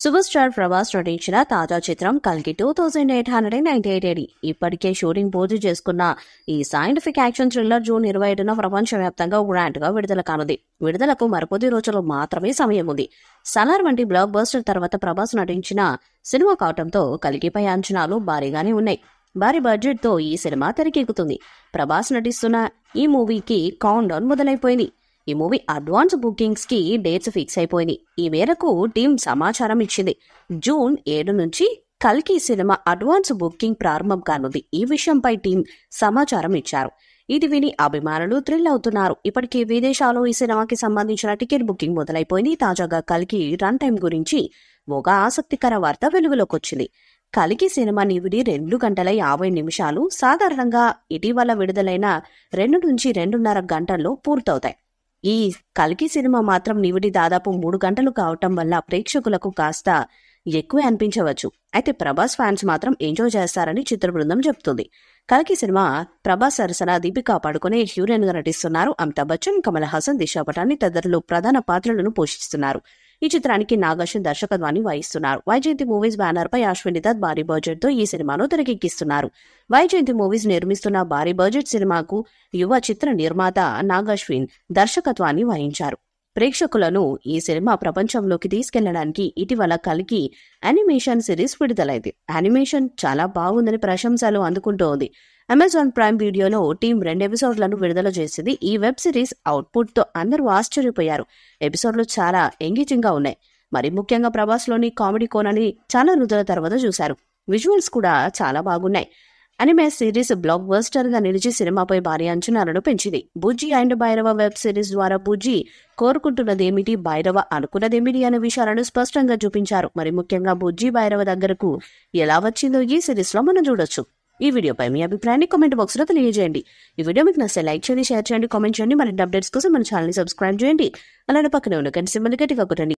Super star Prabhas నటించిన తాజా చిత్రం కల్కి 2898 ఇప్పటికే షూటింగ్ పూర్తి చేసుకున్న ఈ సైంటిఫిక్ యాక్షన్ థ్రిల్లర్ జూన్ 27న ప్రపంచవ్యాప్తంగా గ్రాండ్ గా విడుదల కానుంది. విడుదలకు మరికొద్ది రోజులు మాత్రమే సమయం ఉంది. సలార్ వంటి బ్లాక్ బస్టర్ తర్వాత ప్రభాస్ నటించిన సినిమా కావటంతో కల్కిపై అంచనాలు భారీగానే ఉన్నాయి. భారీ బడ్జెట్ తో ఈ సినిమా తెరకెక్కుతుంది. ప్రభాస్ నటిస్తున్న ఈ మూవీకి కౌంట్ డౌన్ మొదలైపోయింది. ఈ మూవీ అడ్వాన్స్ బుకింగ్స్ కి డేట్స్ ఫిక్స్ అయిపోయింది. ఈ మేరకు టీం సమాచారం ఇచ్చింది. జూన్ 7 నుంచి కల్కి సినిమా అడ్వాన్స్ బుకింగ్ ప్రారంభం కానుంది. ఈ విషయంపై టీం సమాచారం ఇచ్చారు. ఇది విని అభిమానులు థ్రిల్ అవుతున్నారు. ఇప్పటికే విదేశాల్లో ఈ సినిమాకి సంబంధించిన టికెట్ బుకింగ్ మొదలైపోయింది. తాజాగా కల్కి రన్ టైం గురించి ఒక ఆసక్తికర వార్త వెలుగులోకి వచ్చింది. కల్కి సినిమా నివిడి 2 గంటల 50 నిమిషాలు. సాధారణంగా ఇటీవల విడుదలైన 2 నుంచి 2.5 గంటల్లో పూర్తవుతాయి. ఈ కల్కి సినిమా మాత్రం నివిడి దాదాపు 3 గంటలు కావటం వల్ల ప్రేక్షకులకు కాస్త ఎక్కువే అనిపించవచ్చు. అయితే ప్రభాస్ ఫ్యాన్స్ మాత్రం ఎంజాయ్ చేస్తారని చిత్ర బృందం చెబుతుంది. కల్కి సినిమా ప్రభాస్ సరసన దీపికా పడుకునే హీరోయిన్ గా నటిస్తున్నారు. అమితాబ్ బచ్చన్, కమల్ హాసన్, దిశా పటాని తదితరులు ప్రధాన పాత్రలను పోషిస్తున్నారు. ఈ చిత్రానికి నాగశ్విన్ దర్శకత్వాన్ని వహిస్తున్నారు. వైజయంతి మూవీస్ బ్యానర్ పై అశ్విని దత్ భారీ బడ్జెట్ తో ఈ సినిమాను తెరకెక్కిస్తున్నారు. వైజయంతి మూవీస్ నిర్మిస్తున్న భారీ బడ్జెట్ సినిమాకు యువ చిత్ర నిర్మాత నాగశ్విన్ దర్శకత్వాన్ని వహించారు. ప్రేక్షకులను ఈ సినిమా ప్రపంచంలోకి తీసుకెళ్లడానికి ఇటీవల కల్కి యానిమేషన్ సిరీస్ విడుదలైంది. యానిమేషన్ చాలా బాగుందని ప్రశంసలు అందుకుంటోంది. అమెజాన్ ప్రైమ్ వీడియోలో టీం 2 ఎపిసోడ్లను విడుదల చేసింది. ఈ వెబ్ సిరీస్ అవుట్పుట్ తో అందరూ ఆశ్చర్యపోయారు. ఎపిసోడ్లు చాలా ఎంగేజింగ్ గా ఉన్నాయి. మరి ముఖ్యంగా ప్రభాస్ లోని కామెడీ కోణాన్ని చాలా రోజుల తర్వాత చూశారు. విజువల్స్ కూడా చాలా బాగున్నాయి. అనిమే సిరీస్ బ్లాక్ బస్టర్ గా నిలిచి సినిమాపై భారీ అంచనాలను పెంచింది. బుజ్జి అండ్ భైరవ వెబ్ సిరీస్ ద్వారా బుజ్జి కోరుకుంటున్నదేమిటి, భైరవ అనుకున్నదేమిటి అనే విషయాలను స్పష్టంగా చూపించారు. మరి ముఖ్యంగా బుజ్జి భైరవ దగ్గరకు ఎలా వచ్చిందో ఈ సిరీస్ లో మనం చూడొచ్చు. ఈ వీడియోపై మీ అభిప్రాయాన్ని కామెంట్ బాక్స్ లో తెలియజేయండి. ఈ వీడియో మీకు నచ్చితే లైక్ చేయండి, షేర్ చేయండి, కామెంట్ చేయండి. మరిన్ని అప్డేట్స్ కోసం మన ఛానల్ ని సబ్స్క్రైబ్ చేయండి. అలానే పక్కనే ఉన్న గంట సింబల్ గట్టిగా కొట్టండి.